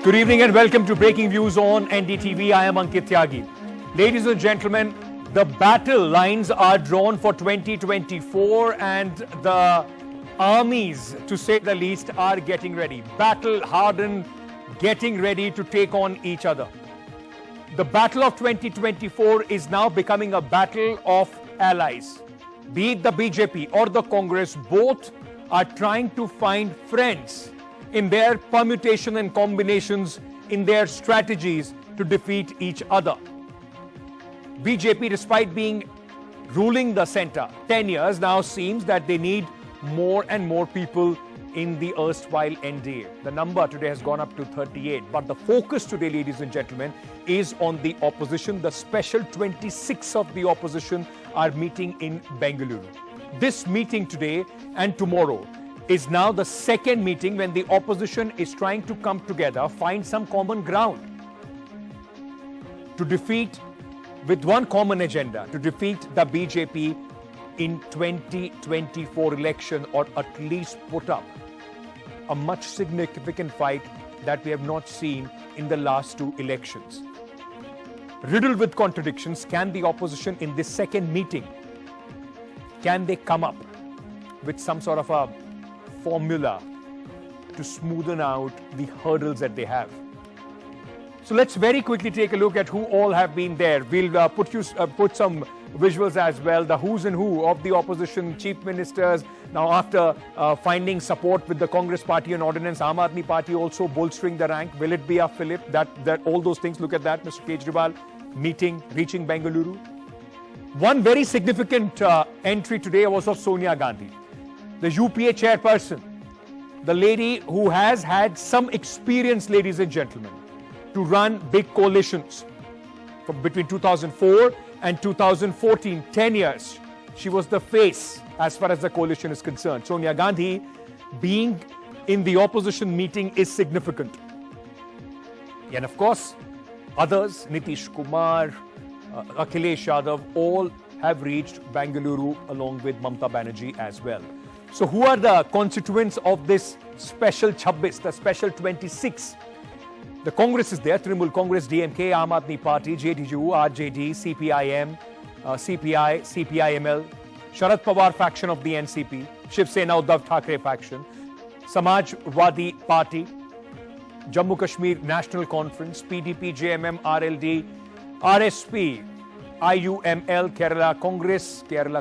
Good evening and welcome to Breaking Views on NDTV. I am Ankit Tyagi. Ladies and gentlemen, the battle lines are drawn for 2024 and the armies, to say the least, are getting ready. Battle hardened, getting ready to take on each other. The battle of 2024 is now becoming a battle of allies. Be it the BJP or the Congress, both are trying to find friends in their permutation and combinations, in their strategies to defeat each other. BJP, despite being ruling the centre 10 years, now seems that they need more and more people in the erstwhile NDA. The number today has gone up to 38. But the focus today, ladies and gentlemen, is on the opposition. The special 26 of the opposition are meeting in Bengaluru. This meeting today and tomorrow is now the second meeting when the opposition is trying to come together, find some common ground to defeat, with one common agenda, to defeat the BJP in 2024 election, or at least put up a much significant fight that we have not seen in the last two elections. Riddled with contradictions, can the opposition in this second meeting, can they come up with some sort of a formula to smoothen out the hurdles that they have? So let's very quickly take a look at who all have been there. We'll put some visuals as well. The who's and who of the opposition, chief ministers. Now, after finding support with the Congress party and ordinance, Aam Aadmi party also bolstering the rank. Will it be a fillip? That all those things. Look at that, Mr. Kejriwal meeting, reaching Bengaluru. One very significant entry today was of Sonia Gandhi, the UPA chairperson, the lady who has had some experience, ladies and gentlemen, to run big coalitions. From between 2004 and 2014, 10 years, she was the face as far as the coalition is concerned. Sonia Gandhi being in the opposition meeting is significant. And of course, others, Nitish Kumar, Akhilesh Yadav, all have reached Bengaluru along with Mamta Banerjee as well. So who are the constituents of this special 26, the special 26? The Congress is there, Trinamool Congress, DMK, Aam Aadmi Party, JDU, RJD, CPIM, CPI, CPIML, Sharad Pawar faction of the NCP, Shiv Sena Uddhav Thackeray faction, Samajwadi Party, Jammu Kashmir National Conference, PDP, JMM, RLD, RSP, IUML, Kerala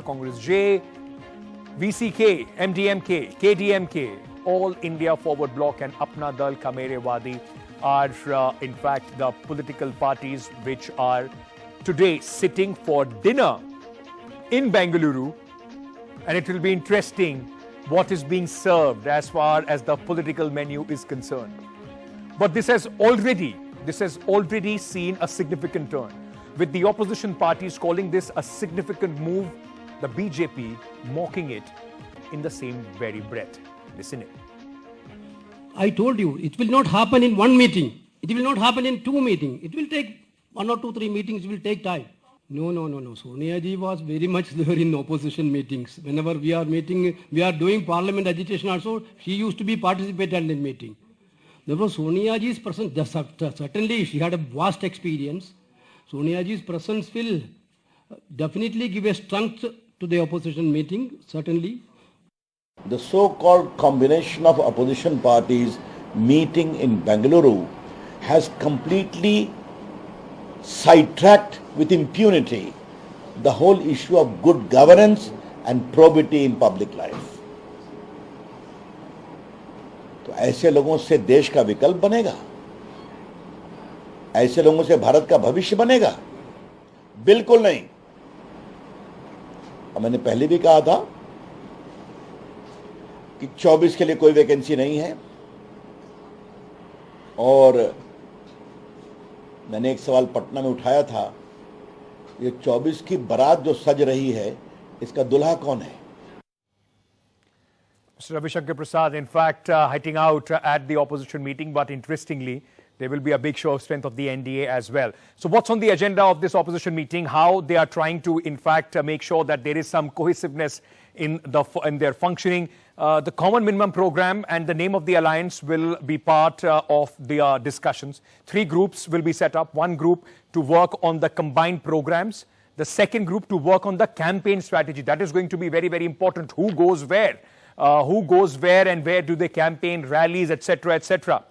Congress J, VCK, MDMK, KDMK, All India Forward Bloc and Apna Dal Kamerewadi are in fact the political parties which are today sitting for dinner in Bengaluru, and it will be interesting what is being served as far as the political menu is concerned. But this has already seen a significant turn, with the opposition parties calling this a significant move, the BJP mocking it in the same very breath. Listen in. I told you, it will not happen in one meeting. It will not happen in two meetings. It will take 1 or 2, 3 meetings. It will take time. No. Sonia ji was very much there in opposition meetings. Whenever we are meeting, we are doing parliament agitation also, she used to be participated in meeting. Therefore, Sonia ji's presence, certainly she had a vast experience. Sonia ji's presence will definitely give a strength to the opposition meeting, certainly. The so-called combination of opposition parties meeting in Bengaluru has completely sidetracked with impunity the whole issue of good governance and probity in public life. तो ऐसे लोगों से देश का विकल्प बनेगा, ऐसे लोगों से भारत का भविष्य बनेगा? बिल्कुल नहीं। और मैंने पहले भी कहा था कि 24 के लिए कोई वैकेंसी नहीं है, और मैंने एक सवाल पटना में उठाया था, ये 24 की बारात जो सज रही है, इसका दुल्हा कौन है? Mr. Ravi Shankar Prasad, in fact, hitting out at the opposition meeting, but interestingly, there will be a big show of strength of the NDA as well. So what's on the agenda of this opposition meeting? How they are trying to, in fact, make sure that there is some cohesiveness in their functioning. The common minimum program and the name of the alliance will be part of the discussions. 3 groups will be set up. 1 group to work on the combined programs. The second group to work on the campaign strategy. That is going to be very, very important. Who goes where? And where do they campaign, rallies, etc., etc.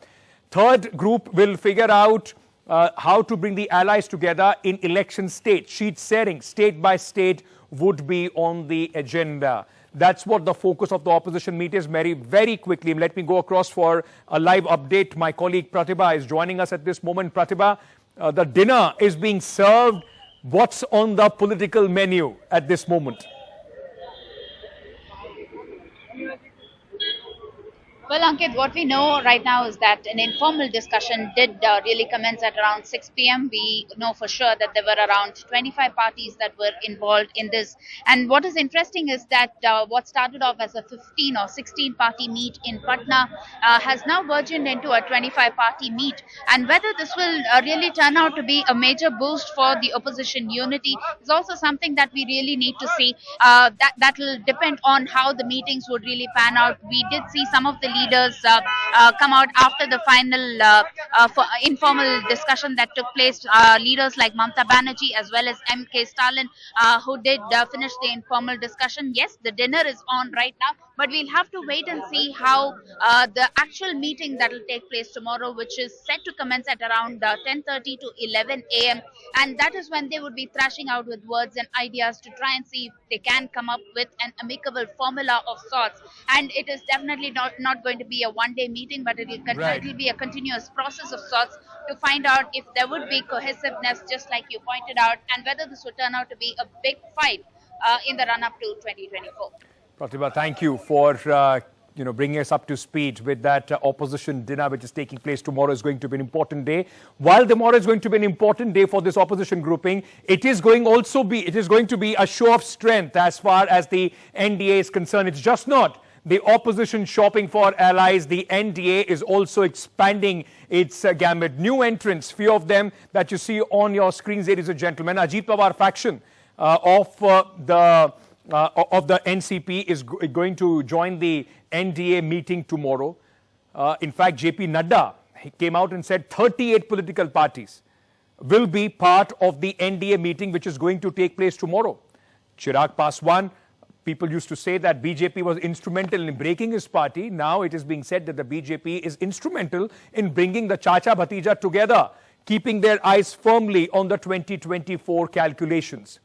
Third group will figure out how to bring the allies together in election states. Sheet sharing, state by state, would be on the agenda. That's what the focus of the opposition meet is. Very quickly, let me go across for a live update. My colleague Pratibha is joining us at this moment. Pratibha, the dinner is being served. What's on the political menu at this moment? Well, Ankit, what we know right now is that an informal discussion did really commence at around 6 p.m. We know for sure that there were around 25 parties that were involved in this. And what is interesting is that what started off as a 15 or 16 party meet in Patna has now burgeoned into a 25 party meet. And whether this will really turn out to be a major boost for the opposition unity is also something that we really need to see. That will depend on how the meetings would really pan out. We did see some of the leaders come out after the final informal discussion that took place. Leaders like Mamata Banerjee as well as M.K. Stalin who did finish the informal discussion. Yes, the dinner is on right now, but we'll have to wait and see how the actual meeting that will take place tomorrow, which is set to commence at around 10:30 to 11 a.m. And that is when they would be thrashing out with words and ideas to try and see if they can come up with an amicable formula of sorts. And it is definitely not going to be a one-day meeting, but it will be a continuous process of sorts to find out if there would be cohesiveness, just like you pointed out, and whether this would turn out to be a big fight in the run-up to 2024. Pratibha, thank you for bringing us up to speed with that opposition dinner which is taking place tomorrow. Is going to be an important day. While tomorrow is going to be an important day for this opposition grouping, it is going to be a show of strength as far as the NDA is concerned. It's just not the opposition shopping for allies. The NDA is also expanding its gambit. New entrants, few of them that you see on your screens, ladies and gentlemen. Ajit Pawar faction of the NCP is going to join the NDA meeting tomorrow. In fact, JP Nadda came out and said 38 political parties will be part of the NDA meeting, which is going to take place tomorrow. Chirag Paswan, people used to say that BJP was instrumental in breaking his party. Now it is being said that the BJP is instrumental in bringing the Chacha Bhatija together, keeping their eyes firmly on the 2024 calculations.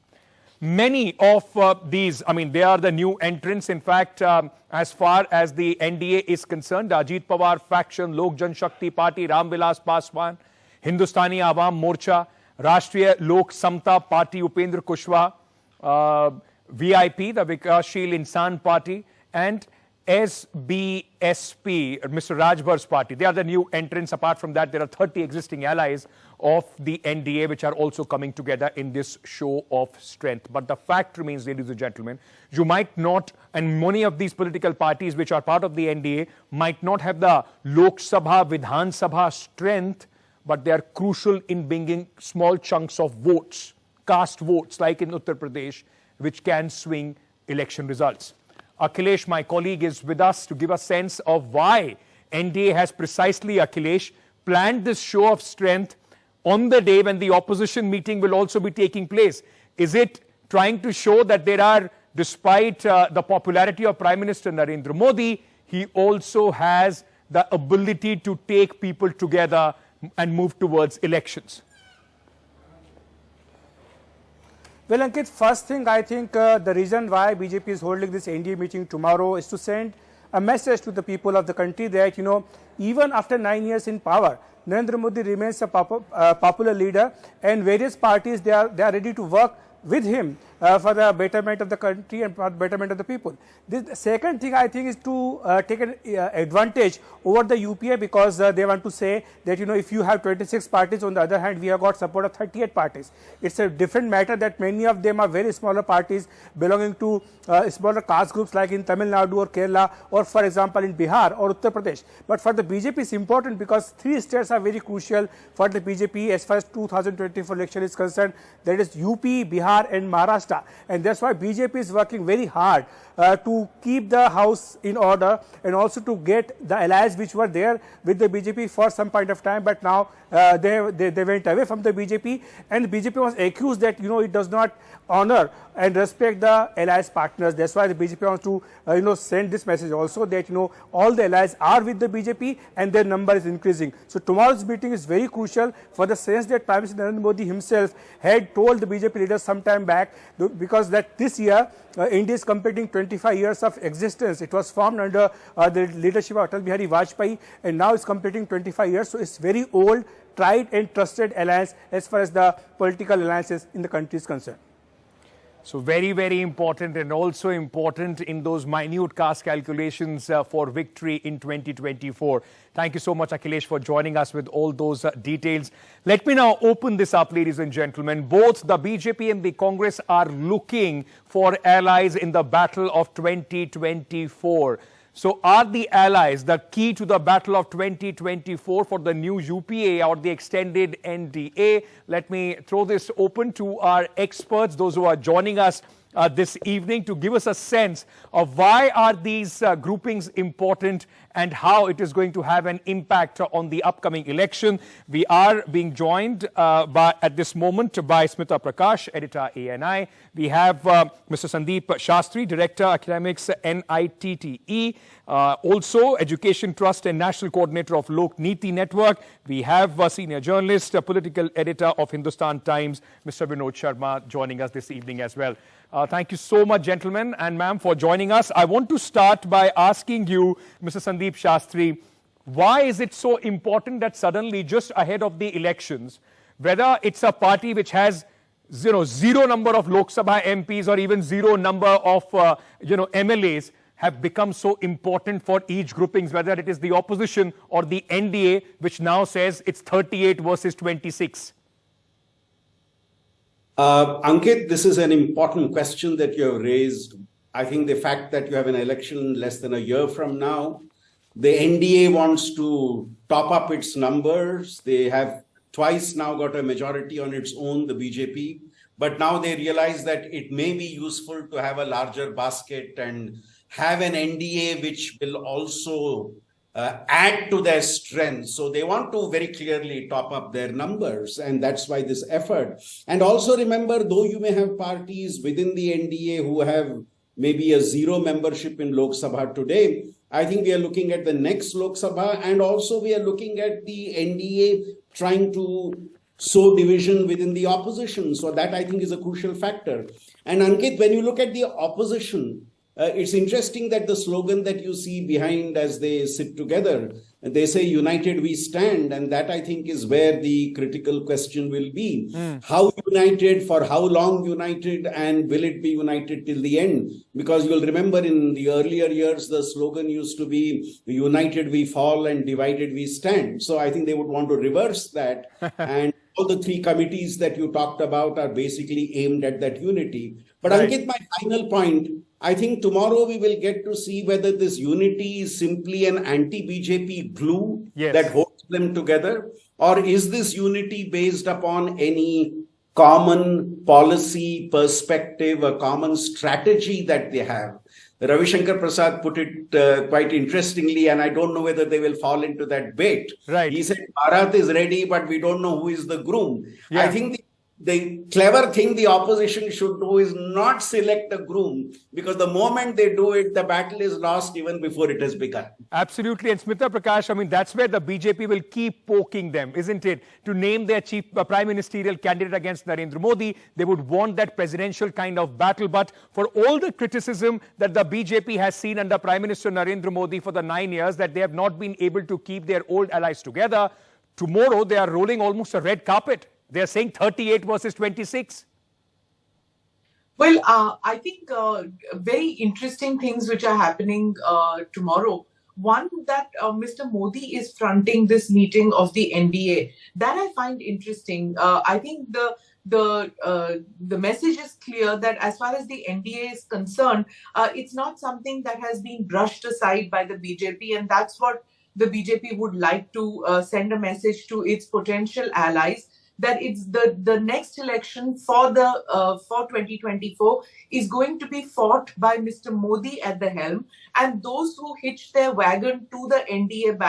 Many of these, they are the new entrants. In fact, as far as the NDA is concerned, Ajit Pawar faction, Lok Jan Shakti Party, Ram Vilas Paswan, Hindustani Awam Morcha, Rashtriya Lok Samta Party, Upendra Kushwaha, VIP, the Vikashsheel Insan Party, and SBSP, Mr. Rajbhar's party. They are the new entrants. Apart from that, there are 30 existing allies of the NDA which are also coming together in this show of strength. But the fact remains, ladies and gentlemen, you might not, and many of these political parties which are part of the NDA might not have the Lok Sabha, Vidhan Sabha strength, but they are crucial in bringing small chunks of votes, caste votes like in Uttar Pradesh, which can swing election results. Akhilesh, my colleague, is with us to give a sense of why NDA has precisely, Akhilesh, planned this show of strength on the day when the opposition meeting will also be taking place. Is it trying to show that there are, despite the popularity of Prime Minister Narendra Modi, he also has the ability to take people together and move towards elections? Well, Ankit, first thing, I think the reason why BJP is holding this NDA meeting tomorrow is to send a message to the people of the country that, even after 9 years in power, Narendra Modi remains a popular leader, and various parties, they are ready to work with him for the betterment of the country and for the betterment of the people. The second thing, I think, is to take an advantage over the UPA, because they want to say that, if you have 26 parties, on the other hand, we have got support of 38 parties. It's a different matter that many of them are very smaller parties belonging to smaller caste groups like in Tamil Nadu or Kerala, or for example in Bihar or Uttar Pradesh. But for the BJP, it's important because 3 states are very crucial for the BJP as far as 2024 election is concerned. That is UP, Bihar and Maharashtra. And that's why BJP is working very hard to keep the house in order and also to get the allies which were there with the BJP for some point of time, but now they went away from the BJP, and the BJP was accused that it does not honor and respect the allies partners. That's why the BJP wants to send this message also that all the allies are with the BJP and their number is increasing. So tomorrow's meeting is very crucial for the sense that Prime Minister Narendra Modi himself had told the BJP leaders some time back, because that this year India is completing 25 years of existence. It was formed under the leadership of Atal Bihari Vajpayee, and now it's completing 25 years. So it's very old, tried and trusted alliance as far as the political alliances in the country is concerned. So very, very important, and also important in those minute cast calculations for victory in 2024. Thank you so much, Akhilesh, for joining us with all those details. Let me now open this up, ladies and gentlemen. Both the BJP and the Congress are looking for allies in the battle of 2024. So are the allies the key to the battle of 2024 for the new UPA or the extended NDA? Let me throw this open to our experts, those who are joining us this evening, to give us a sense of why are these groupings important and how it is going to have an impact on the upcoming election. We are being joined at this moment by Smita Prakash, editor ANI. We have Mr. Sandeep Shashtri, Director Academics NITTE, also Education Trust and National Coordinator of NITTE Network. We have Senior Journalist, Political Editor of Hindustan Times, Mr. Vinod Sharma, joining us this evening as well. Thank you so much, gentlemen and ma'am, for joining us. I want to start by asking you, Mr. Sandeep Shashtri, why is it so important that suddenly, just ahead of the elections, whether it's a party which has zero number of Lok Sabha MPs or even zero number of MLAs, have become so important for each groupings, whether it is the opposition or the NDA, which now says it's 38 versus 26? Ankit, this is an important question that you have raised. I think the fact that you have an election less than a year from now, the NDA wants to top up its numbers. They have twice now got a majority on its own, the BJP. But now they realize that it may be useful to have a larger basket and have an NDA which will also add to their strength. So they want to very clearly top up their numbers, and that's why this effort. And also remember, though you may have parties within the NDA who have maybe a zero membership in Lok Sabha today, I think we are looking at the next Lok Sabha, and also we are looking at the NDA trying to sow division within the opposition. So that I think is a crucial factor. And Ankit, when you look at the opposition, it's interesting that the slogan that you see behind as they sit together, they say united we stand, and that I think is where the critical question will be. How united, for how long united, and will it be united till the end? Because you'll remember in the earlier years, the slogan used to be united we fall and divided we stand. So I think they would want to reverse that. And all the three committees that you talked about are basically aimed at that unity. But right. Ankit, my final point, I think tomorrow we will get to see whether this unity is simply an anti-BJP glue that holds them together, or is this unity based upon any common policy perspective, a common strategy that they have. Ravi Shankar Prasad put it quite interestingly, and I don't know whether they will fall into that bait. Right. He said, Bharat is ready, but we don't know who is the groom. Yeah. I think the clever thing the opposition should do is not select a groom, because the moment they do it, the battle is lost even before it has begun. Absolutely. And Smita Prakash, I mean, that's where the BJP will keep poking them, isn't it? To name their chief prime ministerial candidate against Narendra Modi, they would want that presidential kind of battle. But for all the criticism that the BJP has seen under Prime Minister Narendra Modi for the 9 years, that they have not been able to keep their old allies together, tomorrow they are rolling almost a red carpet. They are saying 38 versus 26. Well, I think very interesting things which are happening tomorrow. One, that Mr. Modi is fronting this meeting of the NDA. That I find interesting. I think the message is clear that as far as the NDA is concerned, it's not something that has been brushed aside by the BJP, and that's what the BJP would like to send a message to its potential allies, that it's the next election for for 2024 is going to be fought by Mr. Modi at the helm, and those who hitch their wagon to the NDA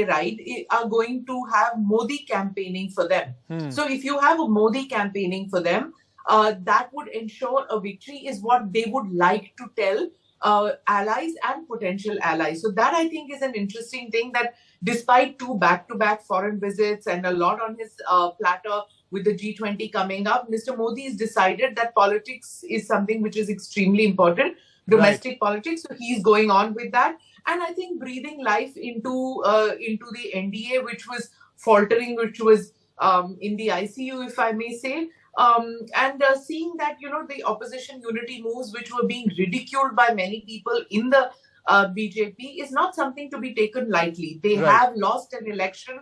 ride are going to have Modi campaigning for them. So if you have a Modi campaigning for them, that would ensure a victory is what they would like to tell allies and potential allies. So that I think is an interesting thing, that despite 2 back-to-back foreign visits and a lot on his platter with the G20 coming up, Mr. Modi has decided that politics is something which is extremely important, domestic politics. So he's going on with that. And I think breathing life into the NDA, which was faltering, which was in the ICU, if I may say. And seeing that, the opposition unity moves, which were being ridiculed by many people in the BJP, is not something to be taken lightly. They have lost an election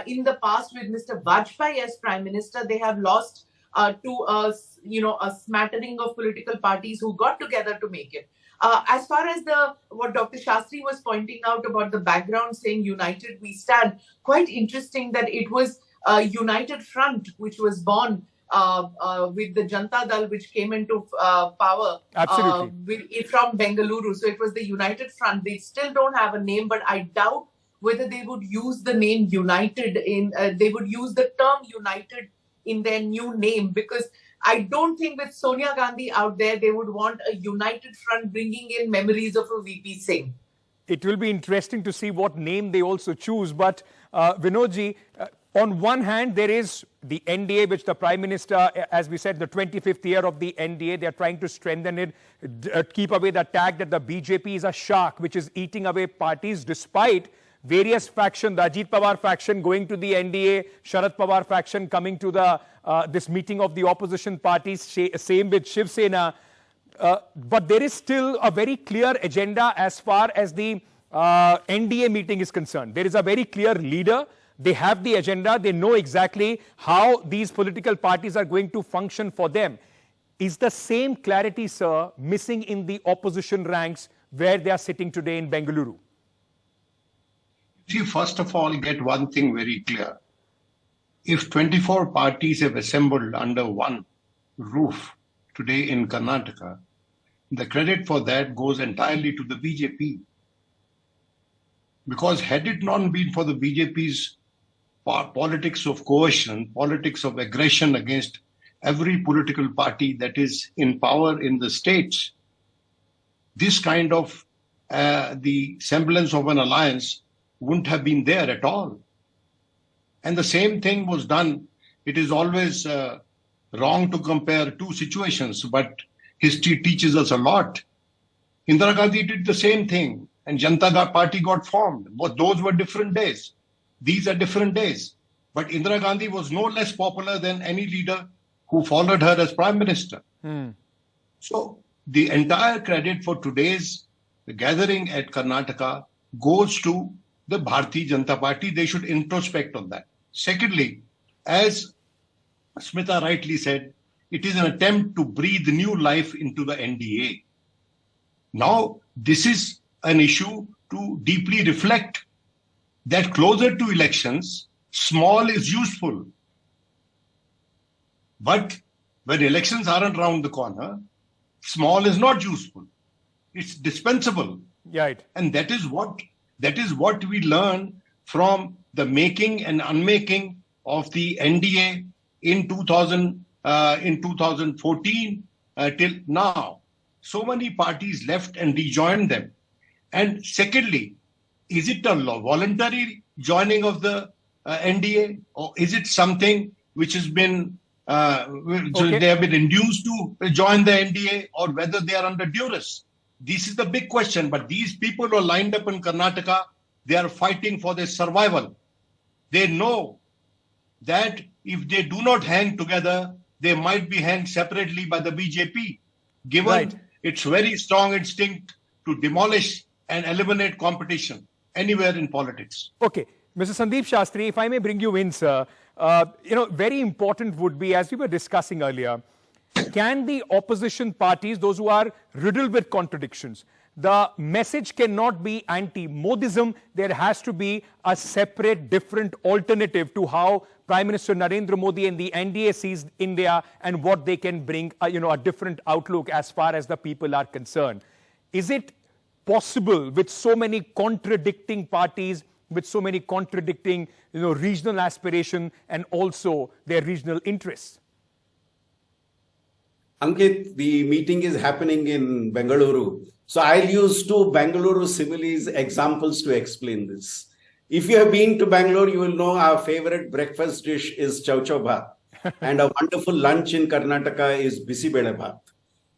in the past with Mr. Vajpayee as Prime Minister. They have lost to a smattering of political parties who got together to make it. As far as what Dr. Shastri was pointing out about the background saying "United We Stand," quite interesting that it was United Front which was born with the Janata Dal, which came into power from Bengaluru. So it was the United Front. They still don't have a name, but I doubt whether they would use the name United they would use the term United in their new name, because I don't think with Sonia Gandhi out there, they would want a United Front bringing in memories of a VP Singh. It will be interesting to see what name they also choose. But Vinodji, on one hand, there is the NDA, which the Prime Minister, as we said, the 25th year of the NDA, they are trying to strengthen it, keep away the tag that the BJP is a shark, which is eating away parties, despite various factions, the Ajit Pawar faction going to the NDA, Sharad Pawar faction coming to the this meeting of the opposition parties, same with Shiv Sena. But there is still a very clear agenda as far as the NDA meeting is concerned. There is a very clear leader. They have the agenda. They know exactly how these political parties are going to function for them. Is the same clarity, sir, missing in the opposition ranks where they are sitting today in Bengaluru? See, first of all, get one thing very clear. If 24 parties have assembled under one roof today in Karnataka, the credit for that goes entirely to the BJP. Because had it not been for the BJP's politics of coercion, politics of aggression against every political party that is in power in the states, this kind of the semblance of an alliance wouldn't have been there at all. And the same thing was done. It is always wrong to compare two situations, but history teaches us a lot. Indira Gandhi did the same thing, and Janata Party got formed. But those were different days. These are different days. But Indira Gandhi was no less popular than any leader who followed her as Prime Minister. So the entire credit for today's gathering at Karnataka goes to the Bharatiya Janata Party. They should introspect on that. Secondly, as Smita rightly said, it is an attempt to breathe new life into the NDA. Now, this is an issue to deeply reflect that closer to elections, small is useful. But when elections aren't around the corner, small is not useful. It's dispensable. Right. And that is what we learn from the making and unmaking of the NDA in 2014 till now. So many parties left and rejoined them. And secondly, is it a voluntary joining of the NDA, or is it something which has been they have been induced to join the NDA, or whether they are under duress? This is the big question. But these people who are lined up in Karnataka, they are fighting for their survival. They know that if they do not hang together, they might be hanged separately by the BJP, given its very strong instinct to demolish and eliminate competition anywhere in politics. Okay. Mr. Sandeep Shashtri, if I may bring you in, sir, very important would be, as we were discussing earlier, can the opposition parties, those who are riddled with contradictions, the message cannot be anti-Modism. There has to be a separate, different alternative to how Prime Minister Narendra Modi and the NDA sees India and what they can bring, a different outlook as far as the people are concerned. Is it possible with so many contradicting parties, with so many contradicting, regional aspiration and also their regional interests? Ankit, the meeting is happening in Bengaluru. So I'll use two Bengaluru similes examples to explain this. If you have been to Bangalore, you will know our favorite breakfast dish is chow chow bhat. And a wonderful lunch in Karnataka is bisi bele bhat.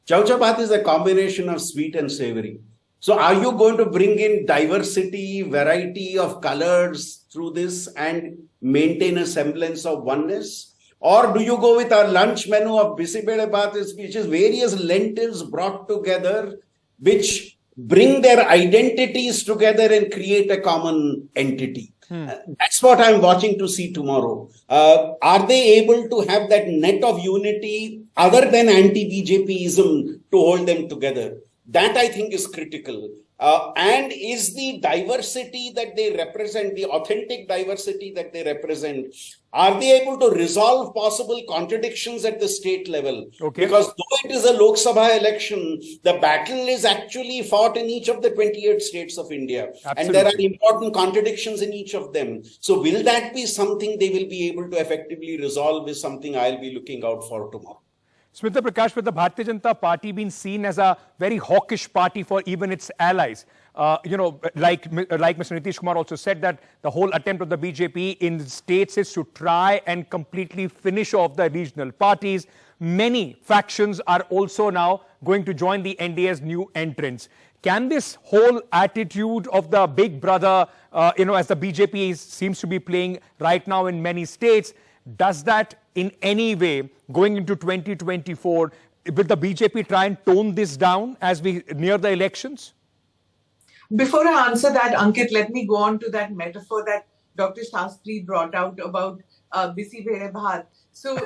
Chow chow bhat is a combination of sweet and savory. So are you going to bring in diversity, variety of colors through this and maintain a semblance of oneness? Or do you go with our lunch menu of bisi bele bhat, which is various lentils brought together, which bring their identities together and create a common entity? That's what I'm watching to see tomorrow. Are they able to have that net of unity other than anti-BJPism to hold them together? That I think is critical. And is the diversity that they represent, the authentic diversity that they represent, are they able to resolve possible contradictions at the state level? Okay. Because though it is a Lok Sabha election, the battle is actually fought in each of the 28 states of India. Absolutely. And there are important contradictions in each of them. So will that be something they will be able to effectively resolve is something I'll be looking out for tomorrow. Smita, Prakash, with the Bharatiya Janata Party being seen as a very hawkish party for even its allies, like Mr. Nitish Kumar also said that the whole attempt of the BJP in states is to try and completely finish off the regional parties. Many factions are also now going to join the NDA's new entrants. Can this whole attitude of the big brother, as the BJP seems to be playing right now in many states, does that in any way, going into 2024, will the BJP try and tone this down as we near the elections? Before I answer that, Ankit, let me go on to that metaphor that Dr. Shastri brought out about bisi bele bhat. So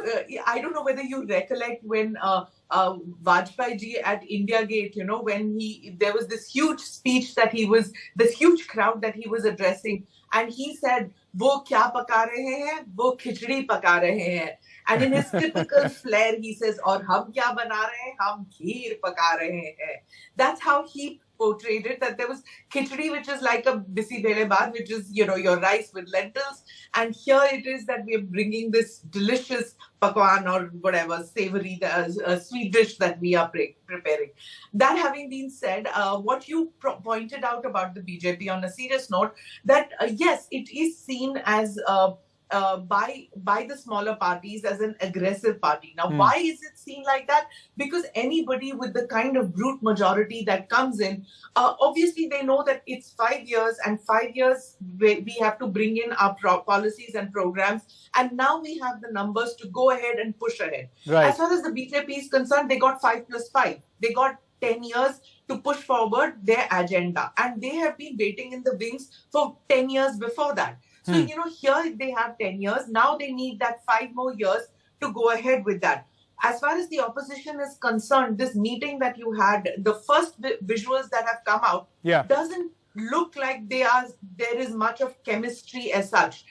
I don't know whether you recollect when Vajpayee ji at India Gate, when there was this huge speech that this huge crowd that he was addressing, and he said, "Wo kya paka rahe hain? Wo khichdi paka rahe hain." And in his typical flair, he says, "Aur hum kya bana rahe hain? Hum kheer paka rahe hain." That's how he portrayed it, that there was khichdi, which is like a bisi bele bhat, which is, your rice with lentils. And here it is that we're bringing this delicious pakwan or whatever, savory, sweet dish that we are preparing. That having been said, what you pointed out about the BJP on a serious note, that yes, it is seen as by the smaller parties as an aggressive party. Now, why is it seen like that? Because anybody with the kind of brute majority that comes in, obviously they know that it's 5 years, and 5 years we have to bring in our policies and programs, and now we have the numbers to go ahead and push ahead. Right. As far as the BJP is concerned, they got 5 plus 5. They got 10 years to push forward their agenda, and they have been waiting in the wings for 10 years before that. So, here they have 10 years. Now they need that 5 more years to go ahead with that. As far as the opposition is concerned, this meeting that you had, the first visuals that have come out, doesn't look like there is much of chemistry as such.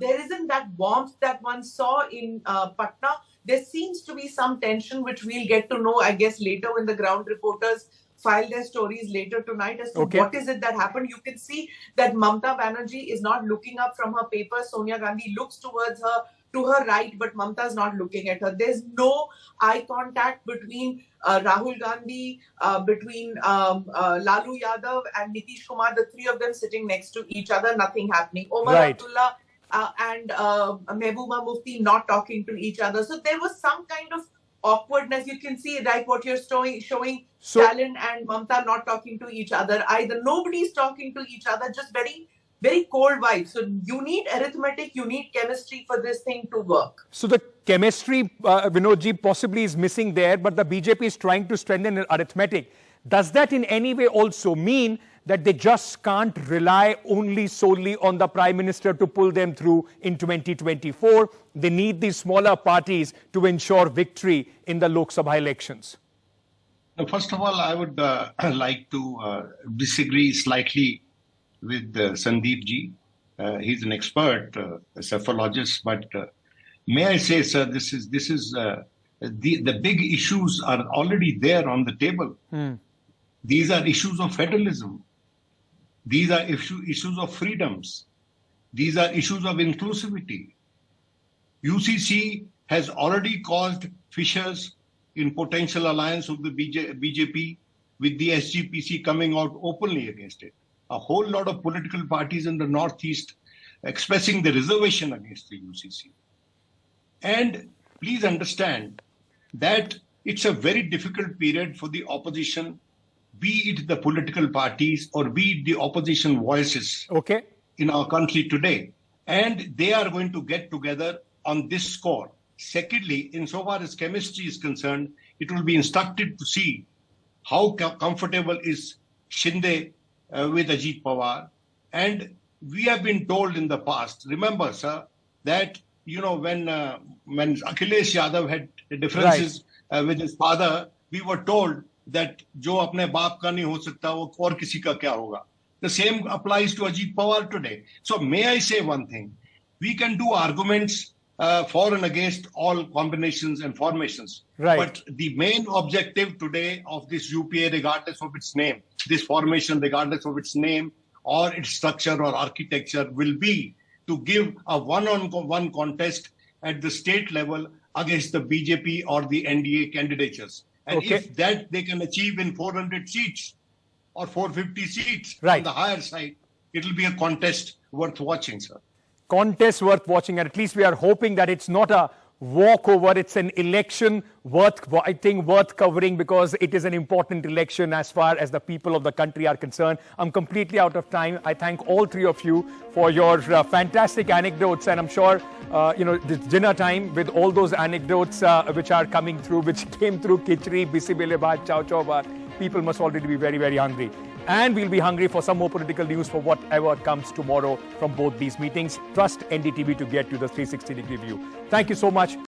There isn't that warmth that one saw in Patna. There seems to be some tension, which we'll get to know, I guess, later when the ground reporters file their stories later tonight as to what is it that happened. You can see that Mamta Banerjee is not looking up from her paper. Sonia Gandhi looks towards her, to her right, but Mamta is not looking at her. There's no eye contact between Rahul Gandhi, between Lalu Yadav and Nitish Kumar, the three of them sitting next to each other, nothing happening. Omar Abdullah and Mehbooba Mufti not talking to each other. So there was some kind of awkwardness. You can see, like what you're showing Stalin and Mamta not talking to each other either. Nobody's talking to each other, just very, very cold vibes. So you need arithmetic, you need chemistry for this thing to work. So the chemistry, Vinodji, possibly is missing there, but the BJP is trying to strengthen arithmetic. Does that in any way also mean that they just can't rely solely on the Prime Minister to pull them through in 2024? They need these smaller parties to ensure victory in the Lok Sabha elections. First of all, I would like to disagree slightly with Sandeep ji. He's an expert, a cephalologist, but may I say, sir, this is the big issues are already there on the table. These are issues of federalism. These are issues of freedoms. These are issues of inclusivity. UCC has already caused fissures in potential alliance of the BJP, with the SGPC coming out openly against it. A whole lot of political parties in the Northeast expressing the reservation against the UCC. And please understand that it's a very difficult period for the opposition, be it the political parties or be it the opposition voices in our country today. And they are going to get together on this score. Secondly, insofar as chemistry is concerned, it will be instructive to see how comfortable is Shinde with Ajit Pawar. And we have been told in the past, remember, sir, that, you know, when Akhilesh Yadav had differences with his father, we were told that jo apne baap ka nahi ho sakta, wo aur kisi ka kya hoga. The same applies to Ajit Pawar today. So may I say one thing? We can do arguments for and against all combinations and formations. But the main objective today of this UPA, regardless of its name, this formation, regardless of its name or its structure or architecture, will be to give a one-on-one contest at the state level against the BJP or the NDA candidatures. And if that they can achieve in 400 seats or 450 seats on the higher side, it will be a contest worth watching, sir. Contest worth watching, and at least we are hoping that it's not a walkover. It's an election worth covering, because it is an important election as far as the people of the country are concerned. I'm completely out of time. I thank all three of you for your fantastic anecdotes, and I'm sure this dinner time with all those anecdotes which are coming through, which came through khichdi, bisi bele baat, chow chow baat. People must already be very, very hungry. And we'll be hungry for some more political news for whatever comes tomorrow from both these meetings. Trust NDTV to get you the 360-degree view. Thank you so much.